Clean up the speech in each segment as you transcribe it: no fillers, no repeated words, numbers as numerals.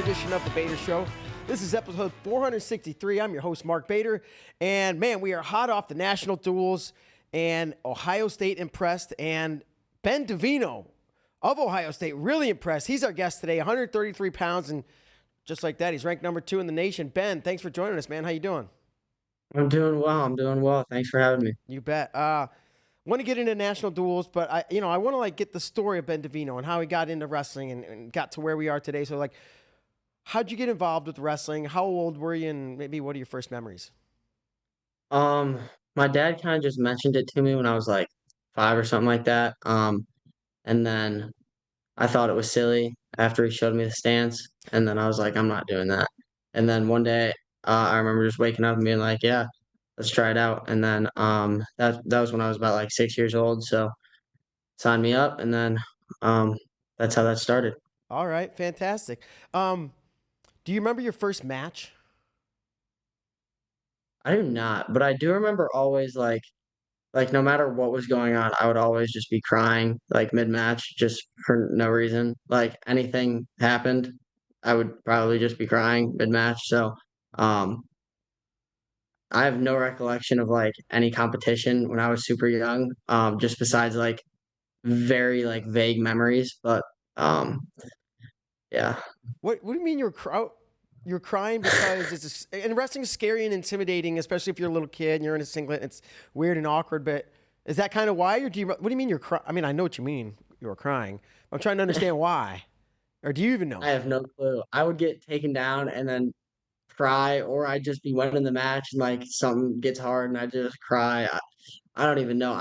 edition of The Bader Show. This is episode 463. I'm your host, Mark Bader. And, man, we are hot off the national duels. And Ohio State impressed. And Ben Davino of Ohio State really impressed. He's our guest today, 133 pounds. And just like that, he's ranked number 2 in the nation. Ben, thanks for joining us, man. How you doing? I'm doing well. Thanks for having me. You bet. Want to get into national duels, but I want to get the story of Ben Davino and how he got into wrestling and got to where we are today. So how'd you get involved with wrestling? How old were you, and maybe what are your first memories? My dad kind of just mentioned it to me when I was like 5 or something like that. And then I thought it was silly after he showed me the stance, and then I was like, I'm not doing that. And then one day, I remember just waking up and being like, yeah, let's try it out. And then that was when I was about like 6 years old. So signed me up, and then that's how that started. All right, fantastic. Do you remember your first match? I do not, but I do remember always like no matter what was going on, I would always just be crying like mid-match just for no reason. Like anything happened, I would probably just be crying mid-match. So, um, I have no recollection of like any competition when I was super young, just besides like very like vague memories. But um, yeah. What do you mean you're crying because and wrestling is scary and intimidating, especially if you're a little kid and you're in a singlet. It's weird and awkward, but is that kind of why? Or what do you mean you're crying? I mean, I know what you mean. You were crying. I'm trying to understand why. Or do you even know? I have no clue. I would get taken down and then cry, or I'd just be winning the match and like something gets hard and I just cry. I don't even know.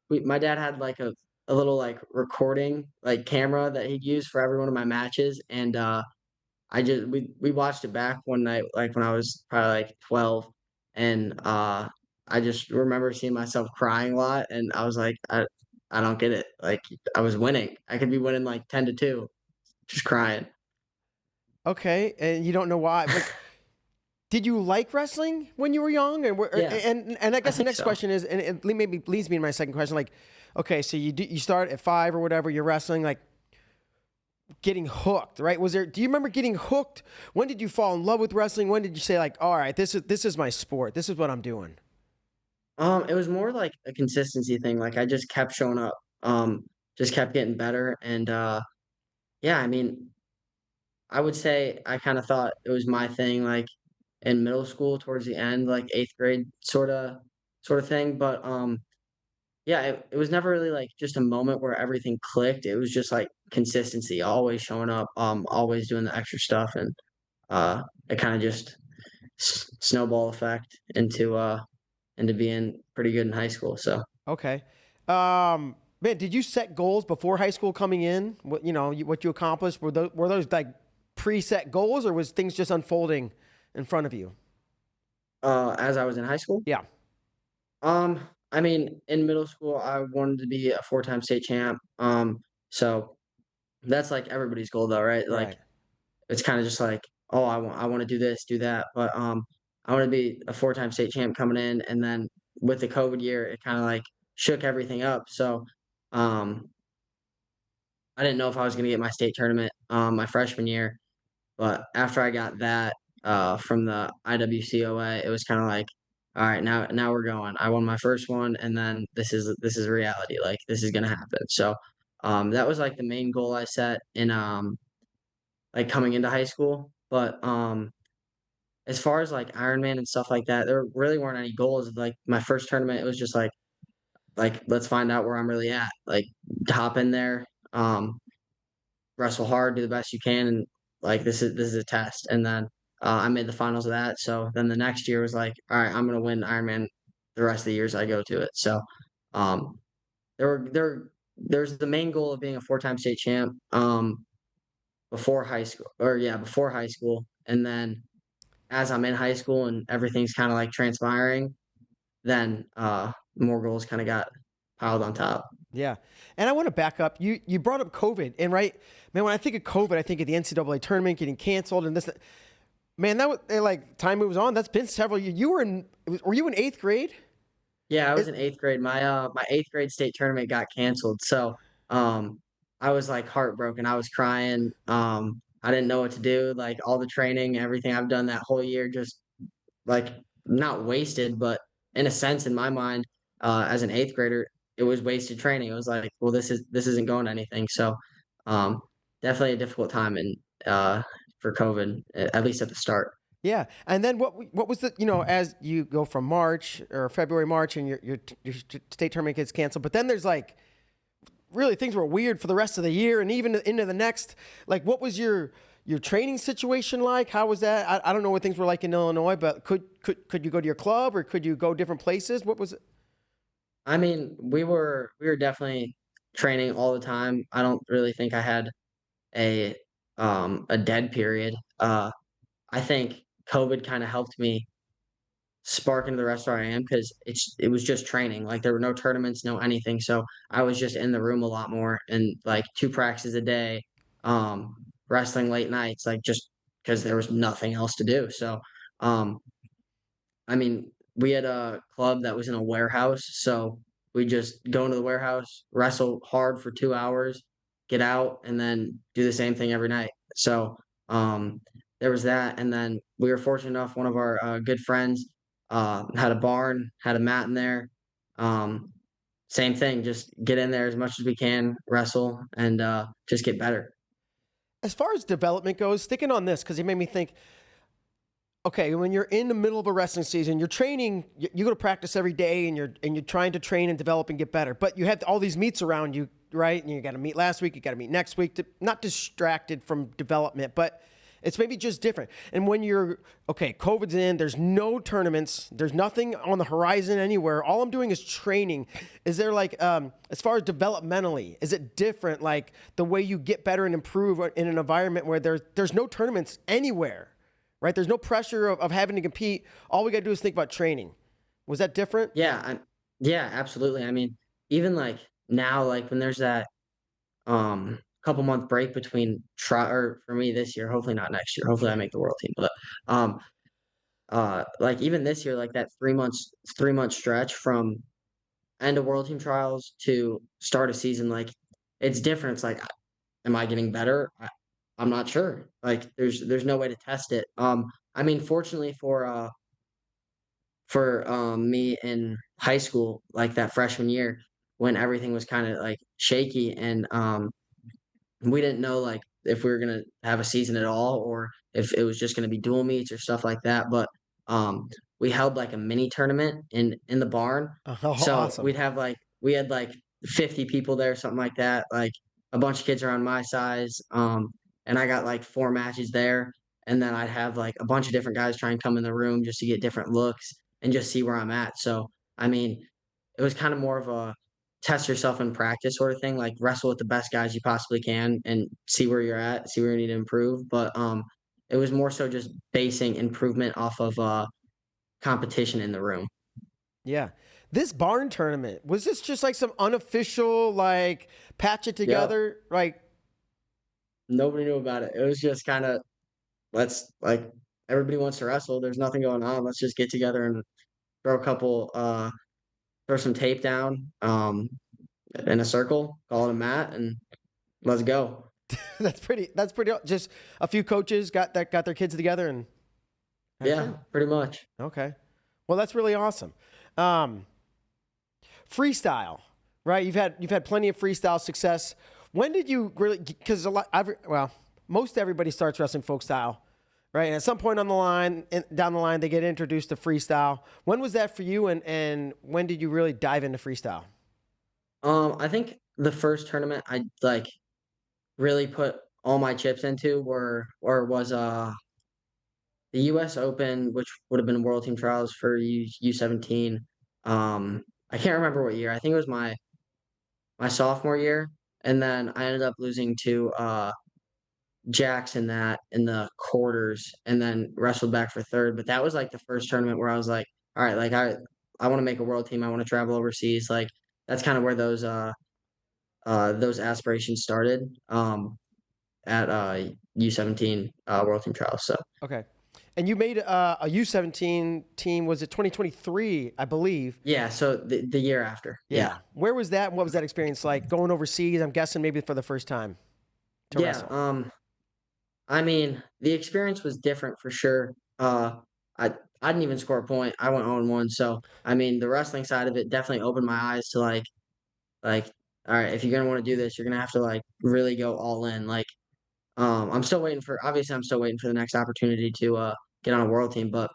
My dad had like a little like recording like camera that he'd use for every one of my matches, and we watched it back one night like when I was probably like 12, and I just remember seeing myself crying a lot, and I was like, I don't get it. Like I was winning. I could be winning like 10-2, just crying. Okay, and you don't know why. Did you like wrestling when you were young? Yeah, And I I guess the think next so. question is, and it maybe leads me to my second question. Okay, so you start at 5 or whatever. You're wrestling, getting hooked, right? Do you remember getting hooked? When did you fall in love with wrestling? When did you say all right, this is my sport. This is what I'm doing. It was more like a consistency thing. Like I just kept showing up, just kept getting better, and yeah, I mean, I would say I kind of thought it was my thing, like in middle school towards the end, like eighth grade, sort of thing. But yeah, it was never really like just a moment where everything clicked. It was just like consistency, always showing up, always doing the extra stuff, and it kind of just snowball effect into being pretty good in high school. So. Okay. Man, did you set goals before high school coming in? What you accomplished? Were those preset goals, or was things just unfolding in front of you? As I was in high school, Yeah. um, I mean, in middle school, I wanted to be a four-time state champ. So that's like everybody's goal, though, right? Like Right. it's kind of just like, oh, I want to do this, do that, but I want to be a four-time state champ coming in, and then with the COVID year, it kind of like shook everything up. So, um, I didn't know if I was going to get my state tournament my freshman year, but after I got that from the IWCOA, it was kind of like, all right, now we're going. I won my first one, and then this is reality. Like this is gonna happen. So that was like the main goal I set in like coming into high school. But as far as like Ironman and stuff like that, there really weren't any goals. Like my first tournament, it was just like let's find out where I'm really at. Like hop in there, wrestle hard, do the best you can, and like this is a test. And then I made the finals of that. So then the next year was like, all right, I'm gonna win Ironman the rest of the years I go to it. So um, there's the main goal of being a four-time state champ before high school, or yeah, before high school, and then as I'm in high school and everything's kind of like transpiring, then more goals kind of got piled on top. Yeah. And I want to back up. You brought up COVID, and right, man, when I think of COVID, I think of the NCAA tournament getting canceled and this. Man, that was time moves on. That's been several years. Were you in eighth grade? Yeah, I was Is, in eighth grade. My eighth grade state tournament got canceled. So I was like heartbroken. I was crying. I didn't know what to do. Like all the training, everything I've done that whole year, just like not wasted, but in a sense, in my mind, as an eighth grader, it was wasted training. It was like, well, this isn't going to anything. So, um, definitely a difficult time for COVID, at least at the start. Yeah, and then what was the, as you go from March or February, March, and your state tournament gets canceled, but then there's like really things were weird for the rest of the year and even into the next. Like, what was your training situation like? How was that? I don't know what things were like in Illinois, but could you go to your club or could you go different places? What was it? I mean, we were definitely training all the time. I don't really think I had a a dead period. I think COVID kind of helped me spark into the restaurant I am because it was just training. Like there were no tournaments, no anything. So I was just in the room a lot more and like 2 practices a day, um, wrestling late nights, like just because there was nothing else to do. So um I mean, we had a club that was in a warehouse, so we just go into the warehouse, wrestle hard for 2 hours, get out, and then do the same thing every night. So, there was that, and then we were fortunate enough, one of our, good friends, had a barn, had a mat in there. Um, Same thing, just get in there as much as we can, wrestle, and, just get better. As far as development goes, sticking on this because it made me think. Okay, when you're in the middle of a wrestling season, you're training. You go to practice every day, and you're trying to train and develop and get better. But you have all these meets around you, right? And you got to meet last week. You got to meet next week. Not distracted from development, but it's maybe just different. And when you're okay, COVID's in. There's no tournaments. There's nothing on the horizon anywhere. All I'm doing is training. Is there like, as far as developmentally, is it different? Like the way you get better and improve in an environment where there's no tournaments anywhere. Right? There's no pressure of having to compete. All we got to do is think about training. Was that different? Yeah, absolutely. I mean, even like now, like when there's that couple month break between try or for me this year, hopefully not next year. Hopefully I make the world team. But um like even this year, like that 3 month stretch from end of world team trials to start a season, like it's different. It's like, am I getting better? I'm not sure. Like there's no way to test it. I mean, fortunately for me in high school, like that freshman year when everything was kind of like shaky and we didn't know like if we were gonna have a season at all or if it was just gonna be dual meets or stuff like that. But we held like a mini tournament in the barn. Oh, So awesome. we had like 50 people there, something like that, like a bunch of kids around my size. And I got like 4 matches there. And then I'd have like a bunch of different guys try and come in the room just to get different looks and just see where I'm at. So I mean, it was kind of more of a test yourself in practice sort of thing, like wrestle with the best guys you possibly can and see where you're at, see where you need to improve. But it was more so just basing improvement off of competition in the room. Yeah. This barn tournament, was this just like some unofficial, like patch it Yeah, together? Like, nobody knew about it. It was just kind of let's like everybody wants to wrestle. There's nothing going on. Let's just get together and throw a couple throw some tape down in a circle, call it a mat, and let's go. that's pretty, just a few coaches got their kids together and that's Yeah, it. pretty much. Okay. Well, that's really awesome. Um, Freestyle, right? You've had plenty of freestyle success. When did you really? Because most everybody starts wrestling folk style, right? And at some point down the line, they get introduced to freestyle. When was that for you? And when did you really dive into freestyle? I think the first tournament I like really put all my chips into was the US Open, which would have been World Team Trials for U17. I can't remember what year. I think it was my sophomore year, and then I ended up losing to Jackson that in the quarters, and then wrestled back for third. But that was like the first tournament where I was like, all right, like I want to make a world team. I want to travel overseas. Like that's kind of where those aspirations started. At U17 World Team Trials. So Okay. And you made a U17 team. Was it 2023? I believe. yeah, so the year after, yeah, Yeah. Where was that? And what was that experience like going overseas? I'm guessing maybe for the first time to yeah. wrestle. I mean, the experience was different for sure. I I didn't even score a point. I went 0-1, so, I mean, the wrestling side of it definitely opened my eyes to, like, "Alright, if you're gonna wanna do this, you're gonna have to, like, really go all in." Like, I'm still waiting for obviously, I'm still waiting for the next opportunity to, get on a world team, but,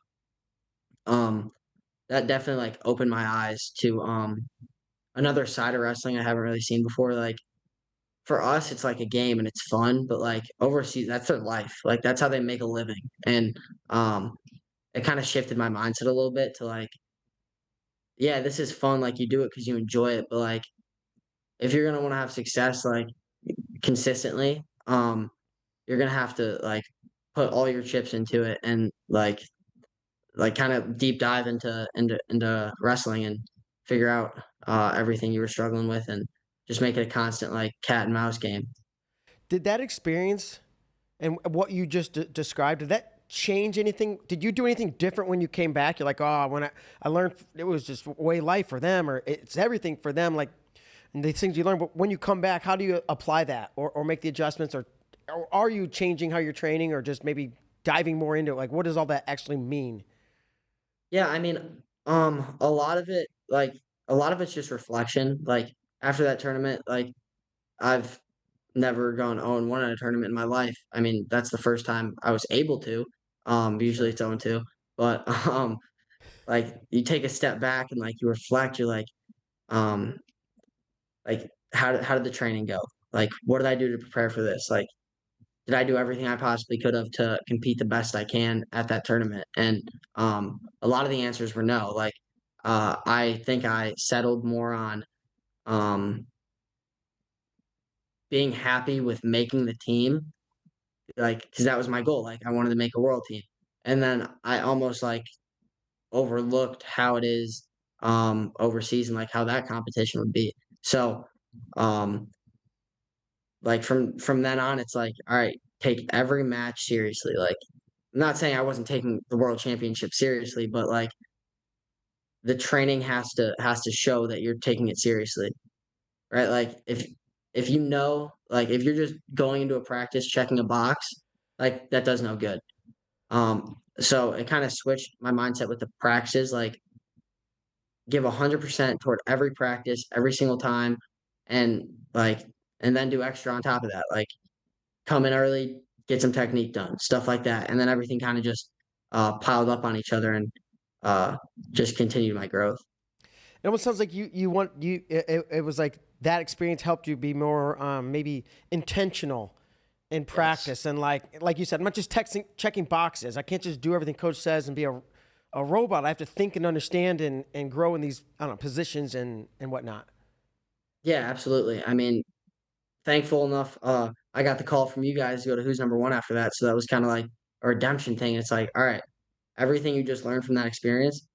um, that definitely, like, opened my eyes to, another side of wrestling I haven't really seen before. Like, for us, it's like a game and it's fun, but, like, overseas, that's their life. Like, that's how they make a living, and, um, it kinda shifted my mindset a little bit to, like, yeah, this is fun, like, you do it because you enjoy it, but, like, if you're gonna wanna have success, like, consistently, you're gonna have to, like, put all your chips into it and, like, kind of deep dive into wrestling and figure out, everything you were struggling with and just make it a constant, like, cat and mouse game. Did that experience and what you just described, did that change anything? Did you do anything different when you came back? You're like, oh, when I learned it was just way life for them, or it's everything for them. Like, and the things you learn. But when you come back, how do you apply that, or make the adjustments, or are you changing how you're training, or just maybe diving more into it? Like, what does all that actually mean? Yeah, I mean, a lot of it's just reflection. Like, after that tournament, like, I've never gone 0-1 in a tournament in my life. I mean, that's the first time I was able to. Usually Sure. it's 0-2, but, like, you take a step back and, like, you reflect, you're um, like, how did the training go? Like, what did I do to prepare for this? Like, did I do everything I possibly could have to compete the best I can at that tournament? And, a lot of the answers were no. Like, I think I settled more on, um, being happy with making the team, like, because that was my goal. Like, I wanted to make a world team. And then I almost, like, overlooked how it is, overseas and, like, how that competition would be. So, um, like, from then on, it's like, "Alright, take every match seriously." Like, I'm not saying I wasn't taking the world championship seriously, but, like, the training has to show that you're taking it seriously, right? Like, if you know, like, if you're just going into a practice, checking a box, like, that does no good. So it kinda switched my mindset with the practices, like, give 100% toward every practice, every single time, and, like, and then do extra on top of that, like, come in early, get some technique done, stuff like that, and then everything kinda just, piled up on each other and, uh, just continued my growth. It almost sounds like you want you. It was like that experience helped you be more maybe intentional in Yes. practice, and like you said, I'm not just texting checking boxes. I can't just do everything coach says and be a robot. I have to think and understand and grow in these, I don't know, positions and whatnot. Yeah, absolutely. I mean, thankful enough, I got the call from you guys to go to Who's Number One after that, so that was kinda like a redemption thing. It's like, "Alright, everything you just learned from that experience,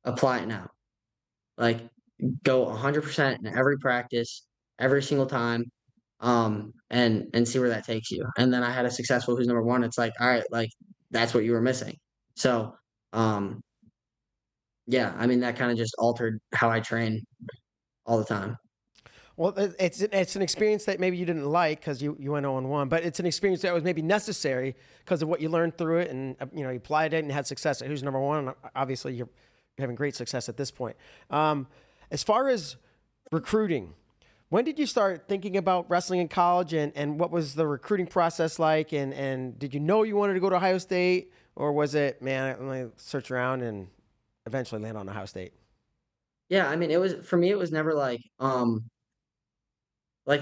apply it now." Like, go 100% in every practice, every single time, and see where that takes you. And then I had a successful Who's Number One. It's like, alright, like, that's what you were missing. So, um, yeah, I mean, that kinda just altered how I train all the time. Well, it's an experience that maybe you didn't like because you went 0-1, but it's an experience that was maybe necessary because of what you learned through it, and you know you applied it and had success at Who's Number One. And obviously, you're having great success at this point. As far as recruiting, when did you start thinking about wrestling in college, and what was the recruiting process like? And did you know you wanted to go to Ohio State, or was it, man, let me search around and eventually land on Ohio State? Yeah, I mean, it was for me, it was never like,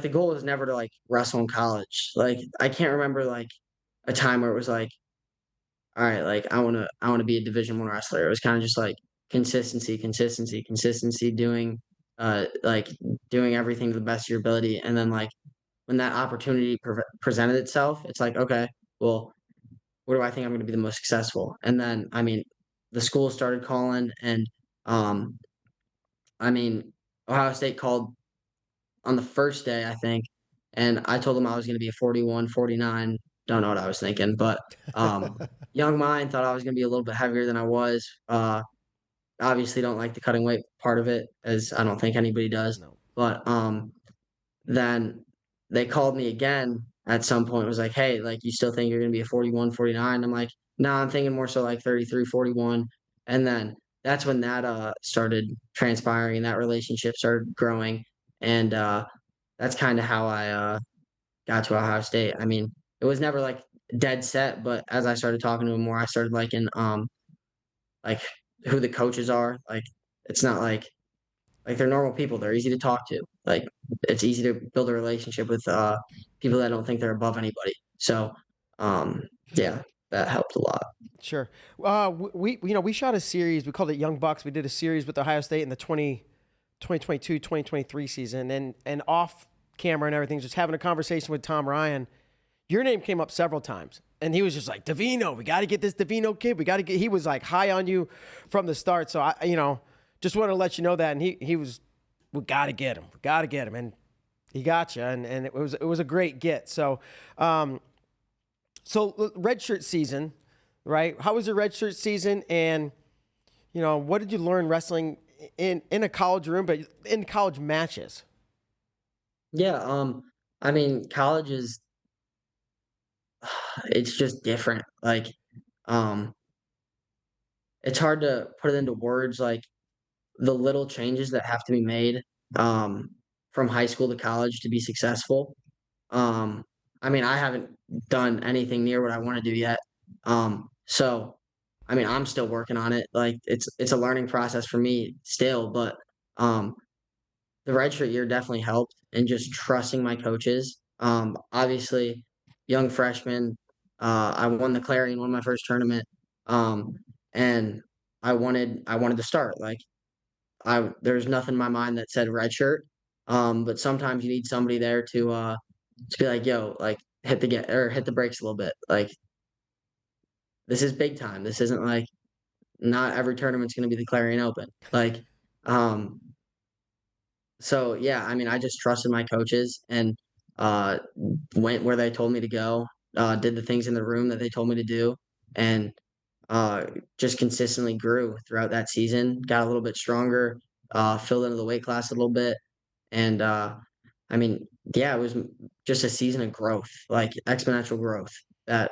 the goal was never to, like, wrestle in college. Like, I can't remember, like, a time where it was like, "Alright, like, I wanna be a Division I wrestler." It was kinda just, like, consistency, consistency, consistency, like, doing everything to the best of your ability, and then, like, when that opportunity presented itself, it's like, "Okay, well, where do I think I'm gonna be the most successful?" And then, I mean, the school started calling, and, um, I mean, Ohio State called on the first day, I think, and I told them I was gonna be a 41, 49. Don't know what I was thinking, but, young mind thought I was gonna be a little bit heavier than I was. Obviously don't like the cutting weight part of it, as I don't think anybody does. No. But, then they called me again at some point. It was like, hey, like, you still think you're going to be a 41, 49? I'm like, no, I'm thinking more so like 33, 41. And then that's when that started transpiring and that relationship started growing. And that's kind of how I got to Ohio State. I mean, it was never like dead set, but as I started talking to him more, I started liking like who the coaches are. Like, it's not like they're normal people. They're easy to talk to. Like, it's easy to build a relationship with people that don't think they're above anybody. So um yeah, that helped a lot. Sure. We shot a series. We called it Young Bucks. We did a series with Ohio State in the 2022-2023 season, and off camera and everything, just having a conversation with Tom Ryan. Your name came up several times, and he was just like, Davino, we got to get this Davino kid. We got to get. He was like high on you from the start. So just want to let you know that. And he was, we got to get him. We got to get him, and he got you. And it was a great get. So, redshirt season, right? How was your redshirt season? And what did you learn wrestling in a college room, but in college matches? Yeah, I mean, college is it's just different. Like, um, it's hard to put it into words, like the little changes that have to be made um from high school to college to be successful. Um, I mean, I haven't done anything near what I want to do yet. So I mean, I'm still working on it. Like, it's a learning process for me still, but um the redshirt year definitely helped and just trusting my coaches. Obviously, young freshman, I won the Clarion, won my first tournament, and I wanted to start. Like, there's nothing in my mind that said redshirt, but sometimes you need somebody there to be like, yo, like, hit the brakes a little bit. Like, this is big time. This isn't like, not every tournament's going to be the Clarion Open. Like, um, so yeah, I mean, I just trusted my coaches and uh went where they told me to go, did the things in the room that they told me to do, and uh just consistently grew throughout that season, got a little bit stronger, filled into the weight class a little bit, and I mean, yeah, it was just a season of growth, like exponential growth that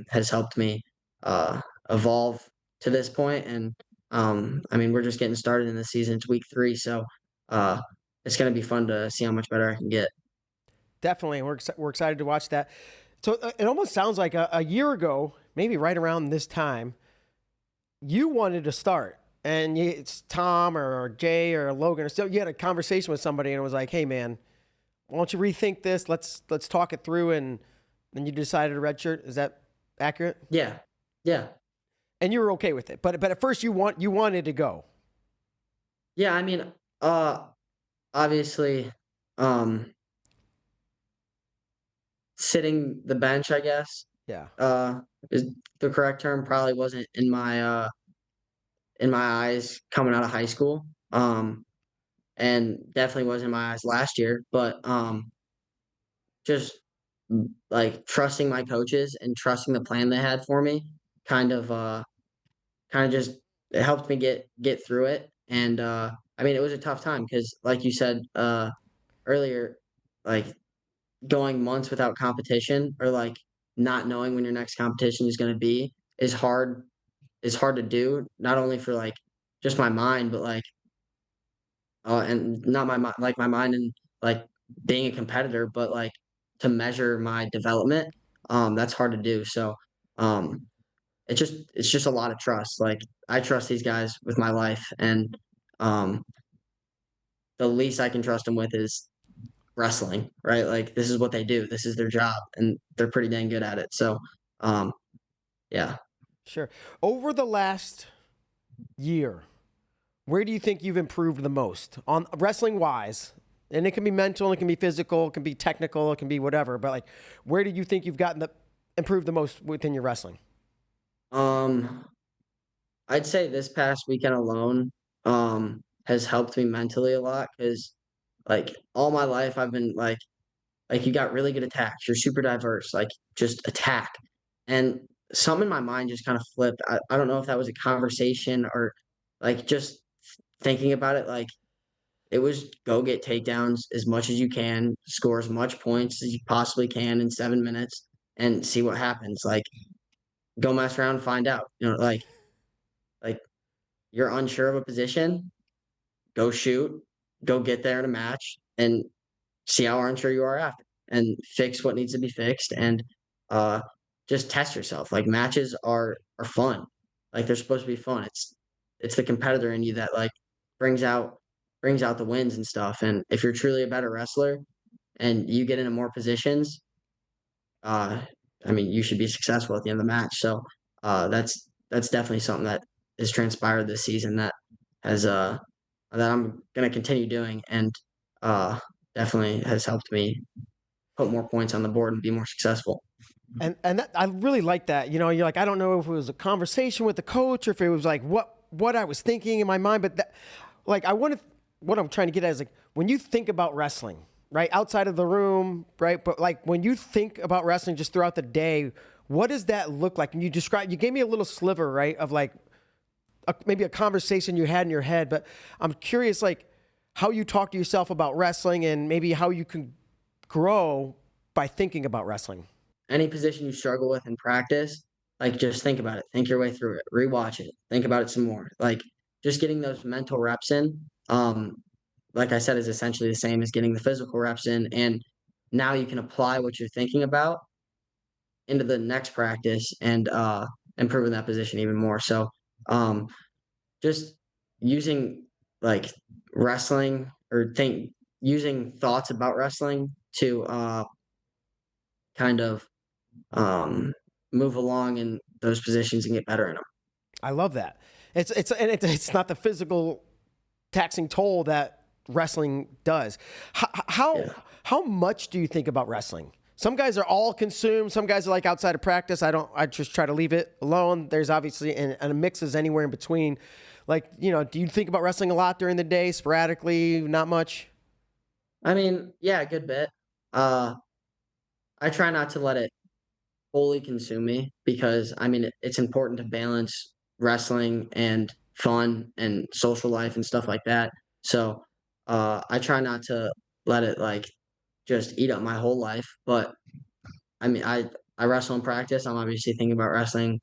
has helped me uh evolve to this point. And I mean, we're just getting started in the season. It's week 3, so uh it's gonna be fun to see how much better I can get. Definitely. We're excited to watch that. So it almost sounds like a year ago, maybe right around this time, you wanted to start. And it's Tom or Jay or Logan, or so you had a conversation with somebody and it was like, hey man, why don't you rethink this? Let's talk it through. And then you decided a redshirt. Is that accurate? Yeah. Yeah. And you were okay with it. But at first you wanted to go. Yeah, I mean, uh obviously, um sitting the bench, I guess, Yeah. uh is the correct term, probably wasn't in my eyes coming out of high school. And definitely was in my eyes last year, but just like trusting my coaches and trusting the plan they had for me kind of just, it helped me get through it. And I mean, it was a tough time because, like you said earlier, like, going months without competition, or like not knowing when your next competition is going to be, is hard to do, not only for like just my mind, but like and not my mind, like my mind and like being a competitor, but like to measure my development. That's hard to do. So um it's just a lot of trust. Like, I trust these guys with my life, and um the least I can trust them with is wrestling, right? Like, this is what they do. This is their job, and they're pretty dang good at it. So um yeah. Sure. Over the last year, where do you think you've improved the most on wrestling wise? And it can be mental, it can be physical, it can be technical, it can be whatever. But like, where do you think you've improved the most within your wrestling? Um I'd say this past weekend alone has helped me mentally a lot, because like all my life I've been like, you got really good attacks. You're super diverse. Like, just attack. And some in my mind just kind of flipped. I don't know if that was a conversation or like just thinking about it. Like, it was go get takedowns as much as you can, score as much points as you possibly can in 7 minutes, and see what happens. Like, go mess around, and find out. Like you're unsure of a position, go shoot, go get there in a match, and see how unsure you are after, and fix what needs to be fixed, and uh, just test yourself. Like, matches are fun. Like, they're supposed to be fun. It's the competitor in you that like brings out brings out the wins and stuff. And if you're truly a better wrestler and you get into more positions, uh, I mean, you should be successful at the end of the match. So that's definitely something that has transpired this season that I'm gonna continue doing, and uh, definitely has helped me put more points on the board and be more successful. And that, I really like that. You know, you're like, I don't know if it was a conversation with the coach or if it was like what I was thinking in my mind, but that, like, what I'm trying to get at is like, when you think about wrestling, right, outside of the room, right, but like when you think about wrestling just throughout the day, what does that look like? And you gave me a little sliver, right, of like maybe a conversation you had in your head, but I'm curious, like, how you talk to yourself about wrestling and maybe how you can grow by thinking about wrestling. Any position you struggle with in practice, like, just think about it, think your way through it, rewatch it, think about it some more. Like, just getting those mental reps in, like I said, is essentially the same as getting the physical reps in. And now you can apply what you're thinking about into the next practice and improving that position even more. So um, just using like wrestling or think using thoughts about wrestling to kind of um, move along in those positions and get better in them. I love that. It's not the physical taxing toll that wrestling does. Yeah. How much do you think about wrestling? Some guys are all consumed. Some guys are like outside of practice. I just try to leave it alone. There's obviously, and a mix is anywhere in between. Like, you know, do you think about wrestling a lot during the day, sporadically, not much? I mean, yeah, a good bit. Uh, I try not to let it fully consume me because I mean it's important to balance wrestling and fun and social life and stuff like that. So I try not to let it like just eat up my whole life. But I mean I wrestle in practice. I'm obviously thinking about wrestling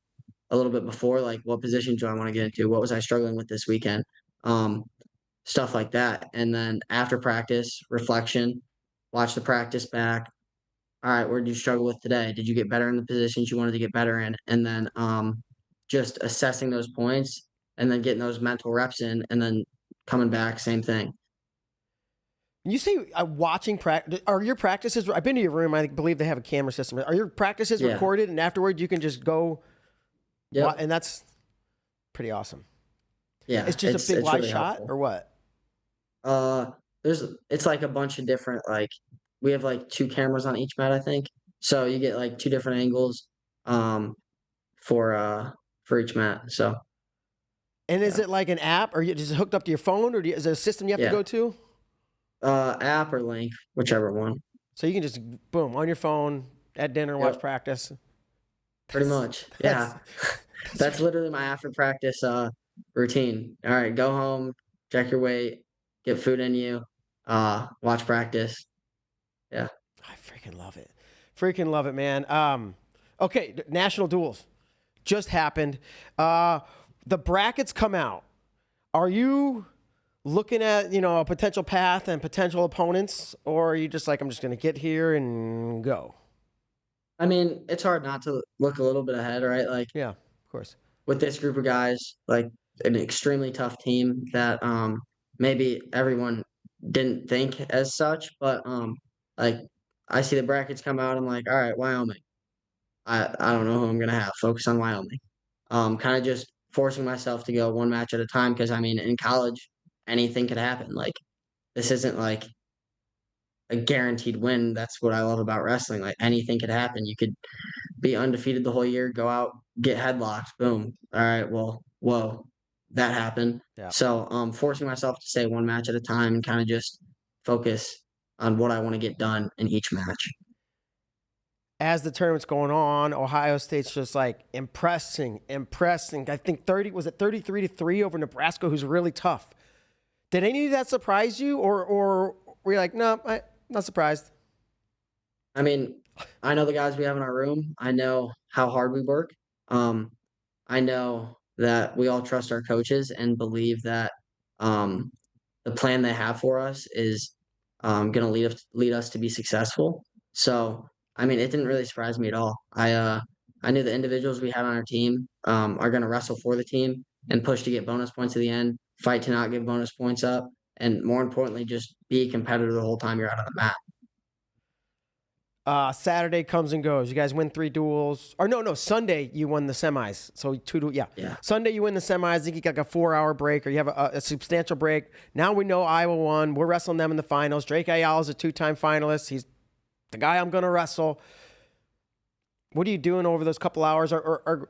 a little bit before, like what position do I want to get into? What was I struggling with this weekend? Um, Stuff like that. And then after practice, reflection, watch the practice back, all right, where did you struggle with today? Did you get better in the positions you wanted to get better in? And then just assessing those points and then getting those mental reps in and then coming back, same thing. You say watching practice. Are your practices? I've been to your room. I believe they have a camera system. Are your practices Yeah. recorded and afterward you can just go? Yep. And that's pretty awesome. Yeah. It's just a big wide really shot helpful. or what? Uh it's like a bunch of different like we have like two cameras on each mat, I think. So you get like two different angles um for uh for each mat. So And is yeah. it like an app, or is it hooked up to your phone, or is it a system you have to Yeah. go to? App or link, whichever one. So you can just boom on your phone at dinner, watch Yep. practice. Pretty That's much. that's Yeah. That's literally my after practice routine. All right, go home, check your weight, get food in you, watch practice. Yeah. I freaking love it. Freaking love it, man. Okay, national duels just happened. The brackets come out. Are you looking at, a potential path and potential opponents, or are you just like, I'm just going to get here and go? I mean, it's hard not to look a little bit ahead, right? Like Yeah, of course. with this group of guys, like an extremely tough team that maybe everyone didn't think as such, but like I see the brackets come out, I'm like, all right, Wyoming. I don't know who I'm gonna have. Focus on Wyoming. Kind of just forcing myself to go one match at a time because I mean, in college, anything could happen. Like this isn't like a guaranteed win. That's what I love about wrestling. Like anything could happen. You could be undefeated the whole year, go out, get headlocked, boom. All right, well, whoa, that happened. Yeah. So, forcing myself to say one match at a time and kind of just focus on what I want to get done in each match. As the tournament's going on, Ohio State's just like impressing. I think 33-3 over Nebraska, who's really tough. Did any of that surprise you, or were you like, no, I'm not surprised? I mean, I know the guys we have in our room. I know how hard we work. Um, I know that we all trust our coaches and believe that um, the plan they have for us is going to lead us to be successful. So, I mean, it didn't really surprise me at all. I knew the individuals we had on our team are going to wrestle for the team and push to get bonus points at the end, fight to not give bonus points up, and more importantly, just be competitive the whole time you're out on the mat. Saturday comes and goes. You guys win 3 duels. Or no, Sunday you won the semis. So 2 duels. Yeah. Sunday you win the semis. I think you got like a 4-hour break, or you have a substantial break. Now we know Iowa won. We're wrestling them in the finals. Drake Ayala is a 2-time finalist. He's the guy I'm going to wrestle. What are you doing over those couple hours? Or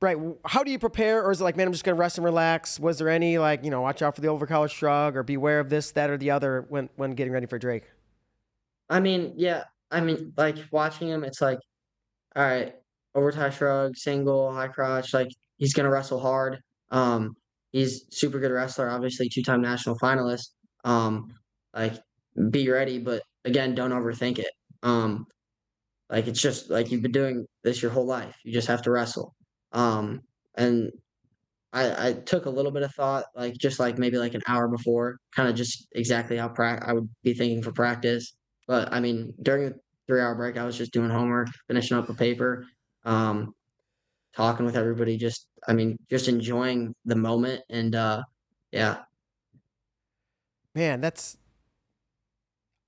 right, how do you prepare? Or is it like, man, I'm just going to rest and relax? Was there any, like, watch out for the overcollar shrug, or beware of this, that, or the other when getting ready for Drake? I mean, yeah. I mean, like watching him, it's like, all right, overtie shrug, single, high crotch, like he's gonna wrestle hard. He's super good wrestler, obviously 2-time national finalist. Um, like be ready, but again, don't overthink it. Like it's just like you've been doing this your whole life. You just have to wrestle. And I took a little bit of thought, like just like maybe like an hour before, kind of just exactly how I would be thinking for practice. But I mean, during the 3-hour break, I was just doing homework, finishing up a paper, um, talking with everybody. Just, I mean, just enjoying the moment. And yeah, Man,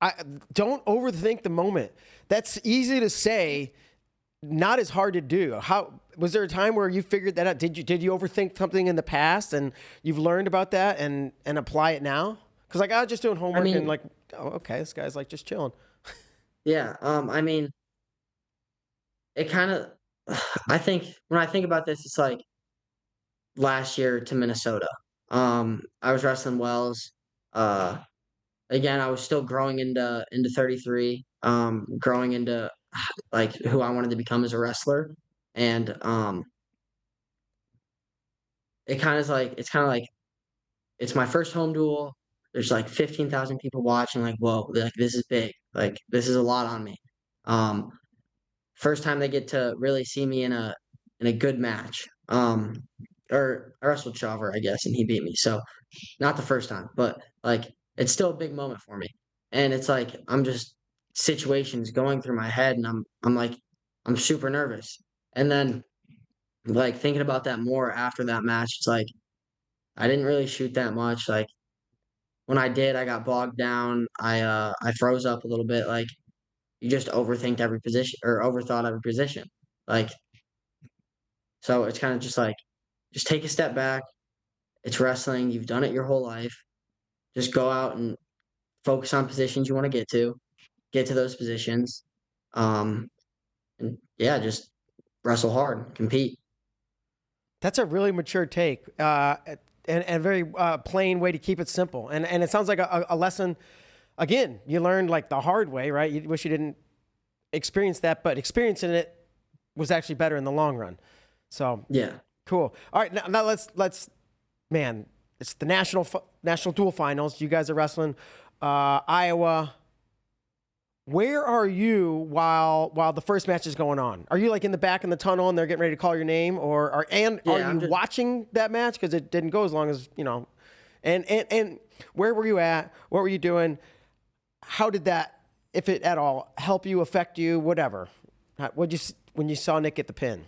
I don't overthink the moment. That's easy to say, not as hard to do. How was there a time where you figured that out? Did you overthink something in the past and you've learned about that and apply it now? Because like I was just doing homework and like, oh, okay, this guy's like just chilling. yeah. I mean, it kind of. I think when I think about this, it's like last year to Minnesota. I was wrestling Wells. Uh, Again, I was still growing into 33, growing into like who I wanted to become as a wrestler. And it's kind of like it's my first home duel. There's like 15,000 people watching, like, whoa, like this is big. Like this is a lot on me. Um, First time they get to really see me in a good match. Or I wrestled Chauver, I guess, and he beat me. So not the first time, but like it's still a big moment for me. And it's like I'm just situations going through my head, and I'm like I'm super nervous. And then like thinking about that more after that match, it's like I didn't really shoot that much. Like when I did, I got bogged down. I froze up a little bit. Like you just overthinked every position or overthought every position. Like so it's kind of just like just take a step back. It's wrestling. You've done it your whole life. Just go out and focus on positions you want to get to those positions. And yeah, just wrestle hard, compete. That's a really mature take, and a very plain way to keep it simple. And it sounds like a lesson. Again, you learned like the hard way, right? You wish you didn't experience that, but experiencing it was actually better in the long run. So Yeah. cool. All right, now let's man, it's the national dual finals. You guys are wrestling Iowa. Where are you while the first match is going on? Are you like in the back in the tunnel and they're getting ready to call your name, or are you watching that match because it didn't go as long as And where were you at? What were you doing? How did that, if it at all, help you, affect you, whatever? What'd you when you saw Nick get the pin?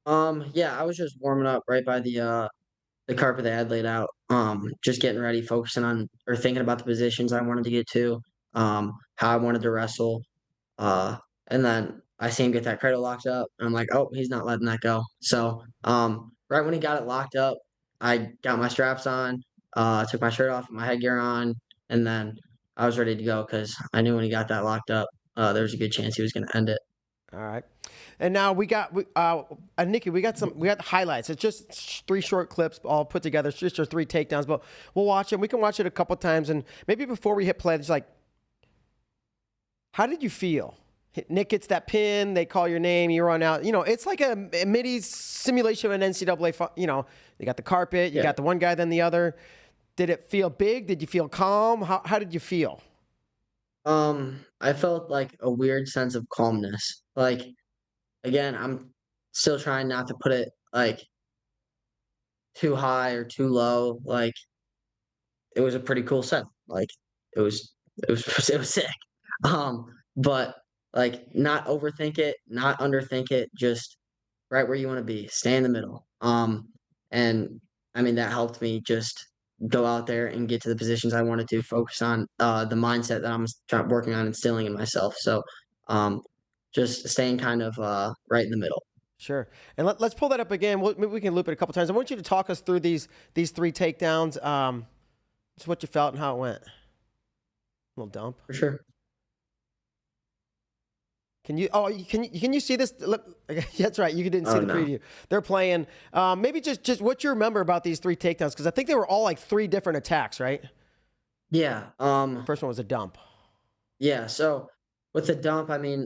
Yeah, I was just warming up right by the carpet they had laid out. Just getting ready, focusing on or thinking about the positions I wanted to get to, how I wanted to wrestle. Uh, and then I see him get that cradle locked up, and I'm like, oh, he's not letting that go. So, right when he got it locked up, I got my straps on, took my shirt off, my headgear on, and then I was ready to go because I knew when he got that locked up, there was a good chance he was going to end it. All right. And now Nikki, we got the highlights. It's just 3 short clips all put together. It's just our 3 takedowns, but we'll watch it. We can watch it a couple times, and maybe before we hit play, it's like, how did you feel? Nick gets that pin. They call your name. You run out. It's like a midi simulation of an NCAA. They got the carpet. You got the one guy, then the other. Did it feel big? Did you feel calm? How did you feel? I felt like a weird sense of calmness. Like, again, I'm still trying not to put it like too high or too low. Like, it was a pretty cool set. Like, it was it was sick. But like, not overthink it, not underthink it, just right where you want to be. Stay in the middle. And I mean that helped me just go out there and get to the positions I wanted to focus on the mindset that I'm working on instilling in myself. So, um, just staying kind of right in the middle. Sure. And let's pull that up again. Maybe we can loop it a couple times. I want you to talk us through these three takedowns. Just what you felt and how it went. A little dump. For sure. Can you see this? That's right. You didn't see the preview. They're playing. Maybe just what you remember about these three takedowns, because I think they were all like three different attacks, right? Yeah. First one was a dump. Yeah. So with the dump, I mean,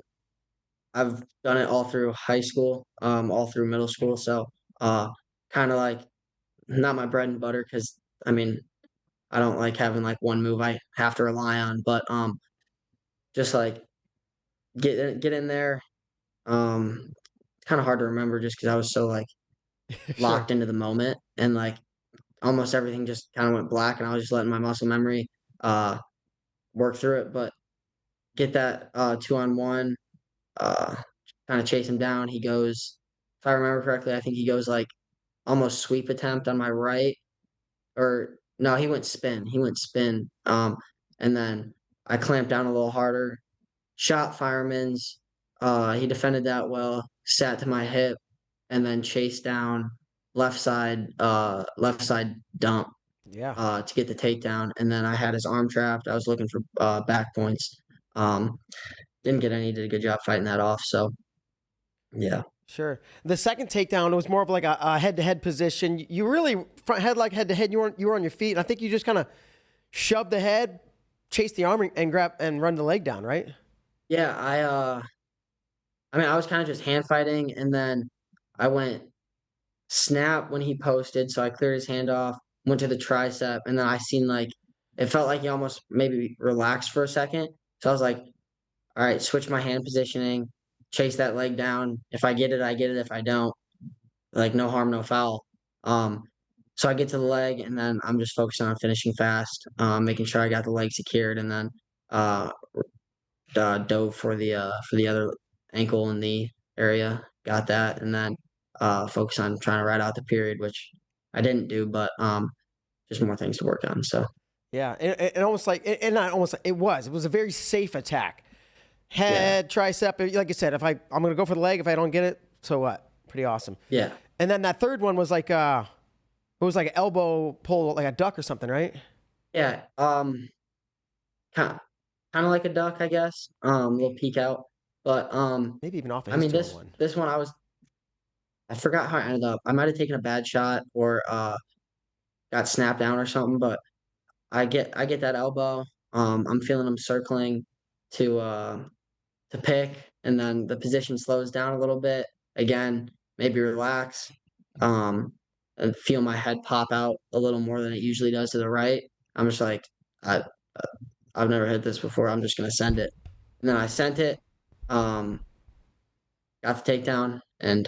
I've done it all through high school, all through middle school. So, kind of like not my bread and butter because I mean, I don't like having like one move I have to rely on, but just like get in there. It's kind of hard to remember just because I was so like Sure. locked into the moment and like almost everything just kind of went black, and I was just letting my muscle memory uh work through it. But get that 2-on-1, uh, kind of chase him down. He goes, if I remember correctly, I think he goes like almost sweep attempt on my right, or no, he went spin. He went spin. And then I clamped down a little harder, shot fireman's. He defended that well, sat to my hip, and then chased down left side dump Yeah. to get the takedown. And then I had his arm trapped. I was looking for back points. Um, didn't get any. Did a good job fighting that off. So yeah. Sure. The second takedown was more of like a head-to-head position. You really front head like head-to-head. You were on your feet, and I think you just kind of shoved the head, chased the arm, and grab and run the leg down, right? Yeah, I mean I was kind of just hand fighting, and then I went snap when he posted, so I cleared his hand off, went to the tricep, and then I seen like it felt like he almost maybe relaxed for a second. So I was like, all right, switch my hand positioning, chase that leg down. If I get it, I get it. If I don't, like no harm, no foul. Um, so I get to the leg, and then I'm just focusing on finishing fast, making sure I got the leg secured, and then uh, dove for the other ankle and knee area. Got that, and then focus on trying to ride out the period, which I didn't do, but just more things to work on. So Yeah, and almost like, and not almost like, it was a very safe attack. Head, tricep, like I said, I'm going to go for the leg. If I don't get it, so what? Pretty awesome. yeah, And then that third one was like, it was like an elbow pull, like a duck or something, right? yeah, kind kind of like a duck, I guess. Little peek out, but Maybe even off of I his mean 2 one. this one I forgot how I ended up. I might have taken a bad shot or got snapped down or something, but I get that elbow. I'm feeling him circling to pick, and then the position slows down a little bit. Again, maybe relax, and feel my head pop out a little more than it usually does to the right. I'm just like, I, I've never hit this before. I'm just gonna send it, and then I sent it. Um, got the takedown, and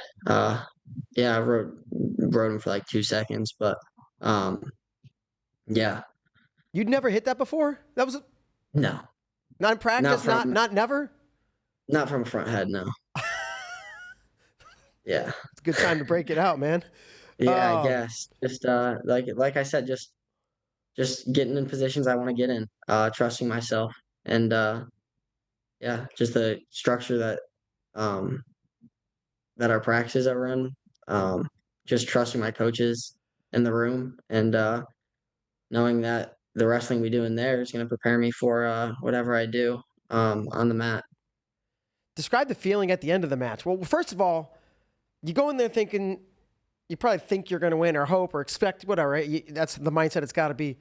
yeah, I rode him for like 2 seconds, but um, yeah, You'd never hit that before? That was no, not in not practice, from not never? not from a front head, no. Yeah. It's a good time to break it out, man. Yeah, I Um, guess. Just like I said, just getting in positions I want to get in, trusting myself, and yeah, just the structure um that our practices are in. Um, just trusting my coaches in the room, and knowing that the wrestling we do in there is going to prepare me for whatever I do on the mat. Describe the feeling at the end of the match. Well, first of all, you go in there thinking, you probably think you're going to win or hope or expect whatever. Right? That's the mindset it's got to be.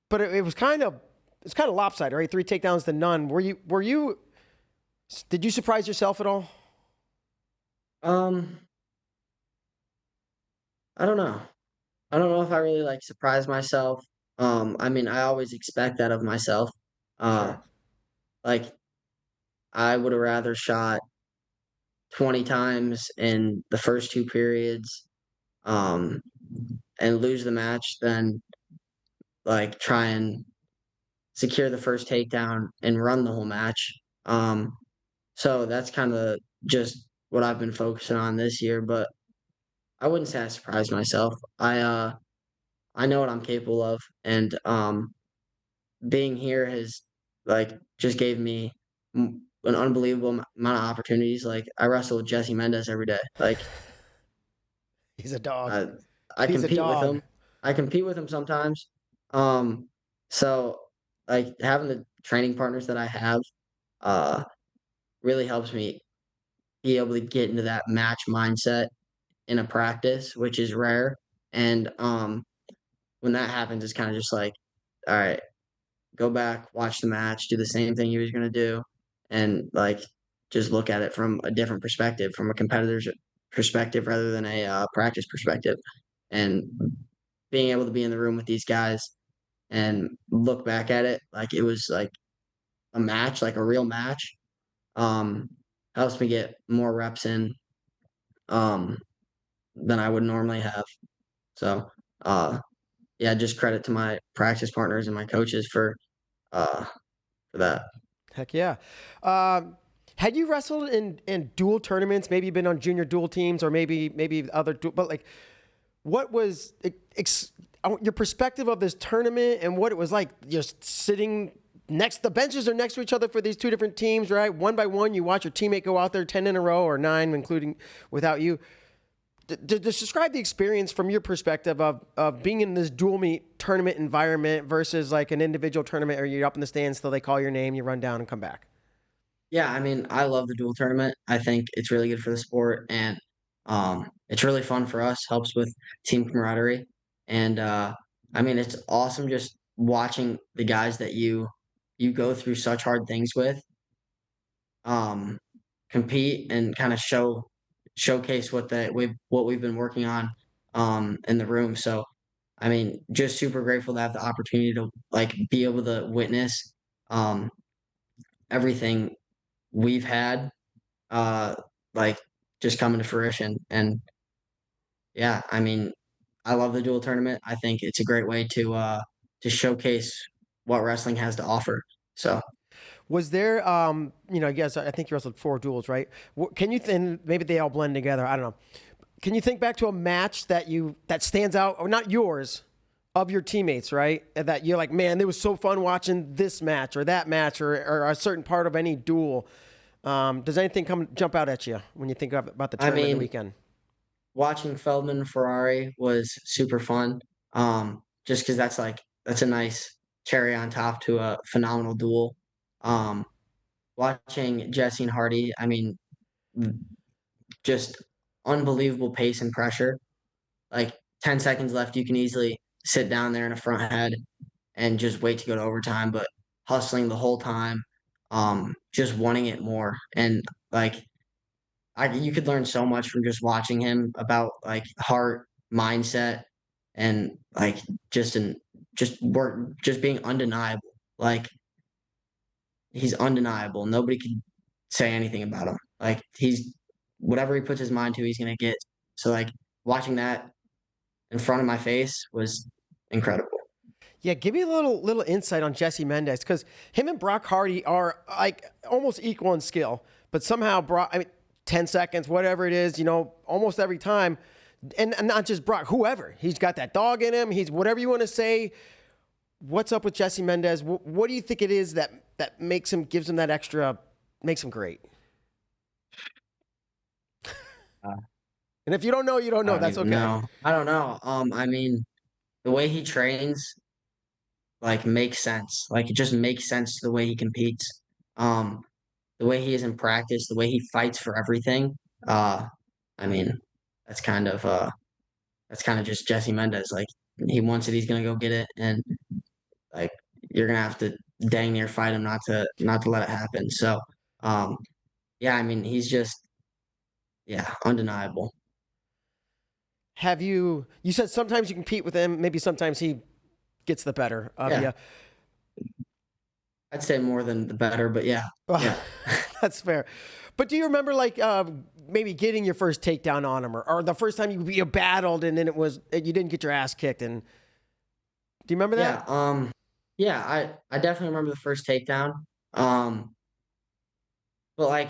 But it was kind of lopsided, right? 3 takedowns to none. Did you surprise yourself at all? Um, I don't know. I don't know if I really like surprised myself. I mean, I always expect that of myself. Uh, Sure. like I would have rather shot 20 times in the first 2 periods, um, and lose the match than like try and secure the first takedown and run the whole match. So that's kind of just what I've been focusing on this year, but I wouldn't say I surprised myself. I know what I'm capable of, and being here has like just gave me an unbelievable amount of opportunities. Like I wrestle with Jesse Mendez every day. Like He's a dog. I I He's a compete with dog. him. I compete with him sometimes. Um, so like having the training partners that I have uh really helps me be able to get into that match mindset in a practice, which is rare. And when that happens, it's kind of just like, all right, go back, watch the match, do the same thing you was gonna do, and like just look at it from a different perspective, from a competitor's perspective rather than a practice perspective. And being able to be in the room with these guys and look back at it like it was like a match, like a real match, um, helps me get more reps in um, than I would normally have. So, uh, yeah, just credit to my practice partners and my coaches uh, for that. Heck yeah. Um, had you wrestled in dual tournaments? Maybe been on junior dual teams, or maybe other. But like, what was your perspective of this tournament and what it was like? Just sitting next, the benches are next to each other for these two different teams, right? One by one, you watch your teammate go out there 10 in a row or 9, including without you. Just describe the experience from your perspective of being in this dual meet tournament environment versus like an individual tournament, or you're up in the stands till they call your name, you run down and come back. Yeah, I mean, I love the dual tournament. I think it's really good for the sport, and it's really fun for us. Helps with team camaraderie, and I mean, it's awesome just watching the guys that you go through such hard things with, um, compete and kind of showcase what we've been working on in the room. So, I mean, just super grateful to have the opportunity to like be able to witness um, everything we've had uh, like just coming to fruition. And yeah, I mean, I love the dual tournament. I think it's a great way to showcase what wrestling has to offer. So Was there, yes, I think you wrestled 4 duels, right? Can you, and maybe they all blend together. I don't know. Can you think back to a match that stands out, or not yours, of your teammates, right? And that you're like, man, it was so fun watching this match or that match, or a certain part of any duel. Does anything jump out at you when you think about the I tournament and the mean, weekend? watching Feldman Ferrari was super fun. Just because that's a nice cherry on top to a phenomenal duel. Um, watching Jesse and Hardy, I mean, just unbelievable pace and pressure. Like 10 seconds left, you can easily sit down there in a front head and just wait to go to overtime, but hustling the whole time, just wanting it more. And like you could learn so much from just watching him about like heart, mindset, and like just in just work, just being undeniable. Like he's undeniable. Nobody can say anything about him. Like he's whatever he puts his mind to, he's gonna get. So like watching that in front of my face was incredible. Yeah, give me a little insight on Jesse Mendez, because him and Brock Hardy are like almost equal in skill, but somehow Brock, I mean, 10 seconds, whatever it is, almost every time, and not just Brock, whoever, he's got that dog in him. He's whatever you want to say. What's up with Jesse Mendez? What do you think it is that gives him that extra, makes him great? Uh, And if you don't know, you don't I know. don't That's even okay. know. I don't know. I mean, the way he trains like makes sense. Like it just makes sense to the way he competes. Um, the way he is in practice, the way he fights for everything. Uh, I mean, that's kind of uh, that's kind of just Jesse Mendez. Like he wants it, he's gonna go get it, and like you're gonna have to dang near fight him not to let it happen. So, um, yeah, I mean, he's just yeah, undeniable. You said sometimes you compete with him, maybe sometimes he gets the better of Yeah. you. I'd say more than the better, but yeah. Yeah. That's fair. But do you remember like maybe getting your first takedown on him, or the first time you battled and then you didn't get your ass kicked? And do you remember that? Yeah. Yeah, I definitely remember the first takedown. Um, but like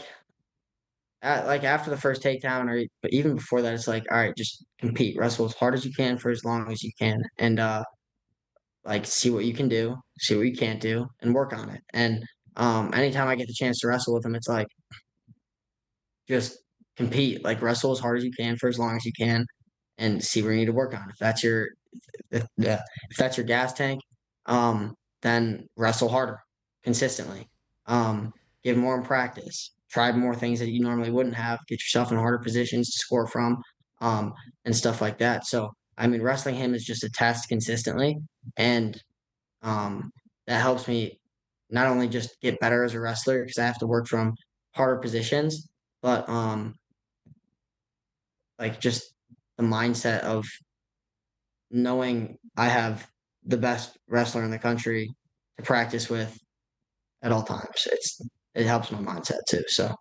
after the first takedown, but even before that, it's like, all right, just compete, wrestle as hard as you can for as long as you can, and like see what you can do, see what you can't do, and work on it. And anytime I get the chance to wrestle with him, it's like just compete, like wrestle as hard as you can for as long as you can, and see where you need to work on. If that's your gas tank, then wrestle harder consistently. Give more in practice. Try more things that you normally wouldn't have. Get yourself in harder positions to score from, and stuff like that. So, I mean, wrestling him is just a test consistently, and um, that helps me not only just get better as a wrestler because I have to work from harder positions, but like just the mindset of knowing I have the best wrestler in the country to practice with at all times. It helps my mindset too. So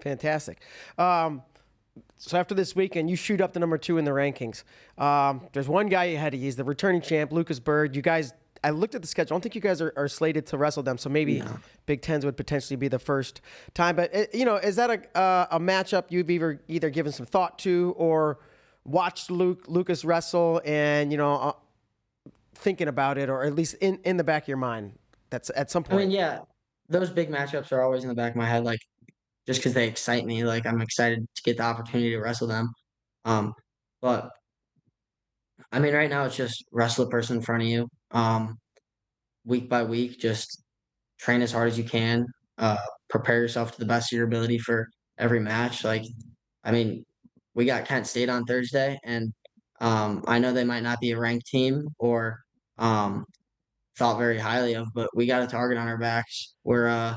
Fantastic. So after this weekend, you shoot up to number 2 in the rankings. There's one guy you had to use, the returning champ, Lucas Byrd. You guys, I looked at the schedule. I don't think you guys are slated to wrestle them, so maybe no. Big Tens would potentially be the first time. But is that a matchup you've either given some thought to or watched Lucas wrestle and thinking about it, or at least in the back of your mind? That's at some I mean, point. yeah, those big matchups are always in the back of my head, like just because they excite me. Like I'm excited to get the opportunity to wrestle them. Um, but I mean, right now it's just wrestle the person in front of you. Week by week, just train as hard as you can. Prepare yourself to the best of your ability for every match. Like, I mean, we got Kent State on Thursday, and I know they might not be a ranked team or um, thought very highly of, but we got a target on our backs. We're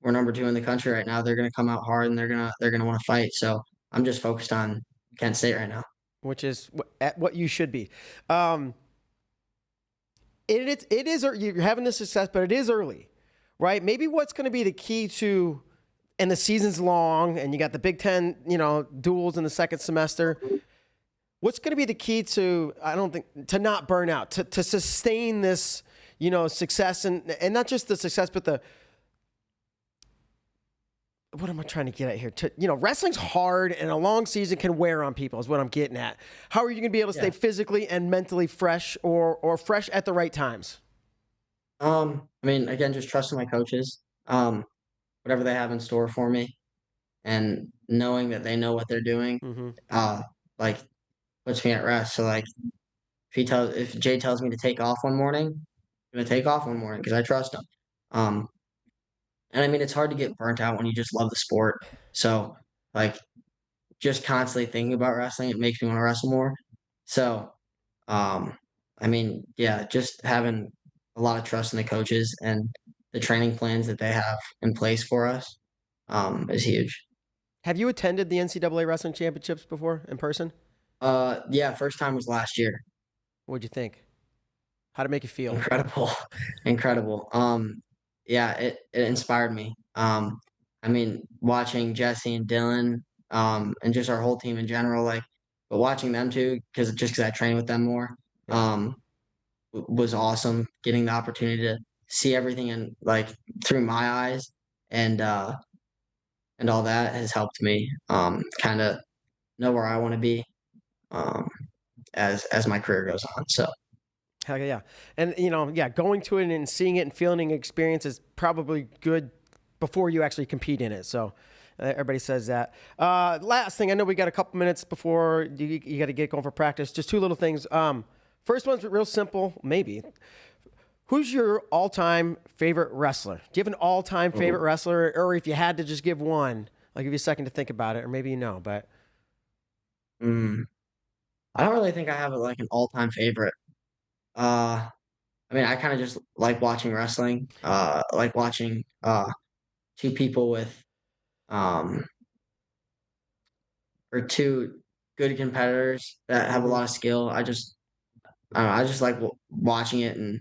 number 2 in the country right now. They're gonna come out hard, and they're gonna want to fight. So I'm just focused on Kent State right now. Which is at what you should be. It is you're having this success, but it is early, right? Maybe what's going to be the key to, and the season's long, and you got the Big Ten, duels in the second semester. What's going to be the key to, I don't think, to not burn out, to sustain this, success, and not just the success, but what am I trying to get at here? Wrestling's hard, and a long season can wear on people is what I'm getting at. How are you going to be able to stay physically and mentally fresh, or fresh at the right times? I mean, again, just trusting my coaches, whatever they have in store for me, and knowing that they know what they're doing, Mm-hmm. uh, like puts me at rest. So like if Jay tells me to take off one morning, I'm gonna take off one morning because I trust him. Um, and I mean, it's hard to get burnt out when you just love the sport. So like just constantly thinking about wrestling, it makes me want to wrestle more. So, um, I mean, yeah, just having a lot of trust in the coaches and the training plans that they have in place for us, is huge. Have you attended the NCAA wrestling championships before in person? Yeah, first time was last year. What'd you think? How'd it make you feel? Incredible, incredible. Yeah, it inspired me. I mean, watching Jesse and Dylan, and just our whole team in general, like, but watching them too, because I train with them more, Yeah. was awesome. Getting the opportunity to see everything in like through my eyes, and and all that has helped me kind of know where I want to be, um, as my career goes on. So Hell yeah. And, going to it and seeing it and feeling the experience is probably good before you actually compete in it. So everybody says that. Last thing, I know we got a couple minutes before you got to get going for practice. Just 2 little things. First one's real simple, maybe. Who's your all-time favorite wrestler? Do you have an all-time favorite wrestler? Or if you had to just give one, I'll give you a second to think about it, or maybe but. mm, I don't really think I have like an all-time favorite. Uh, I mean, I kind of just like watching wrestling. Like watching 2 people with um or 2 good competitors that have a Mm-hmm. lot of skill. I just I just like watching it and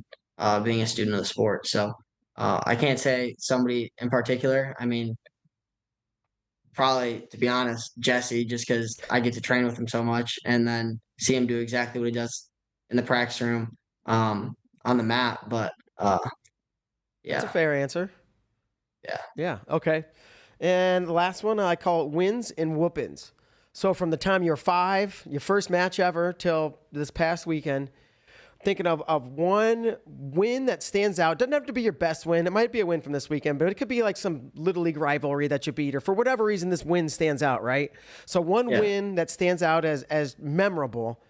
being a student of the sport. So I can't say somebody in particular. I mean, probably, to be honest, Jesse, just because I get to train with him so much and then see him do exactly what he does in the practice room, on the mat. But That's a yeah, fair answer. yeah. Yeah. Okay. And the last one I call it wins and whoopins. So from the time you're 5, your first match ever, till this past weekend, thinking of one win that stands out. Doesn't have to be your best win. It might be a win from this weekend, but it could be like some little league rivalry that you beat, or for whatever reason this win stands out, right? So one Yeah. win that stands out as memorable,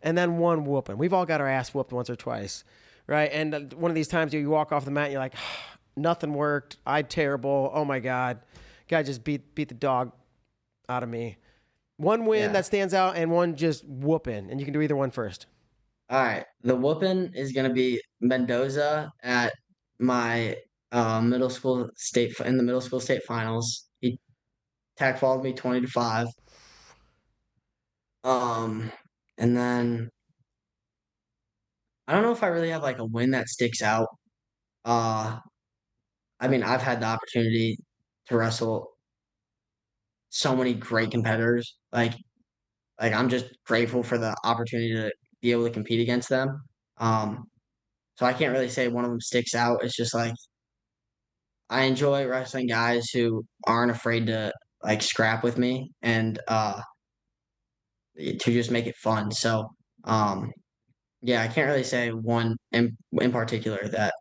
and then one whooping. We've all got our ass whooped once or twice, right? And one of these times you walk off the mat and you're like, nothing worked. I'm terrible. Oh my God. Guy just beat the dog out of me. One win that stands out and one just whooping. And you can do either one first. All right. The whooping is gonna be Mendoza at my middle school state in the middle school state finals. He tack followed me 20-5. Um, and then I don't know if I really have like a win that sticks out. Uh, I mean, I've had the opportunity to wrestle so many great competitors. Like I'm just grateful for the opportunity to be able to compete against them. Um, so I can't really say one of them sticks out. It's just like I enjoy wrestling guys who aren't afraid to like scrap with me and to just make it fun. So um, yeah, I can't really say one in particular that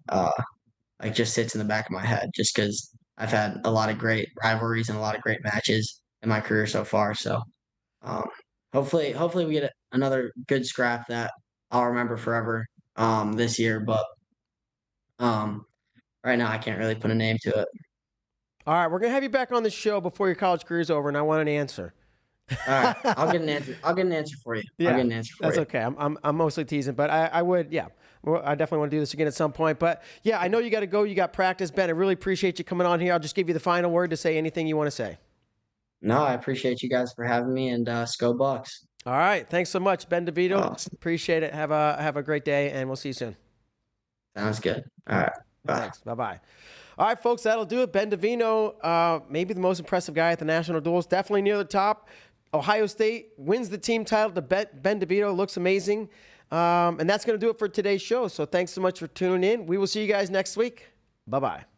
like just sits in the back of my head just because I've had a lot of great rivalries and a lot of great matches in my career so far. So um, hopefully we get another good scrap that I'll remember forever this year. But um, right now I can't really put a name to it. All right, we're gonna have you back on the show before your college career is over, and I want an answer. All right, I'll get an answer. I'll get an answer for you. Yeah, I'll get an answer for that's you. okay. I'm mostly teasing, but I would, yeah. Well, I definitely want to do this again at some point. But yeah, I know you got to go. You got practice, Ben. I really appreciate you coming on here. I'll just give you the final word to say anything you want to say. No, I appreciate you guys for having me, and go Bucks. All right, thanks so much, Ben Davino. Awesome. Appreciate it. Have a great day, and we'll see you soon. Sounds good. All right. Bye. Thanks. Bye bye. All right, folks, that'll do it. Ben Davino, maybe the most impressive guy at the national duels, definitely near the top. Ohio State wins the team title to Ben DeVito. Looks amazing. And that's going to do it for today's show. So thanks so much for tuning in. We will see you guys next week. Bye-bye.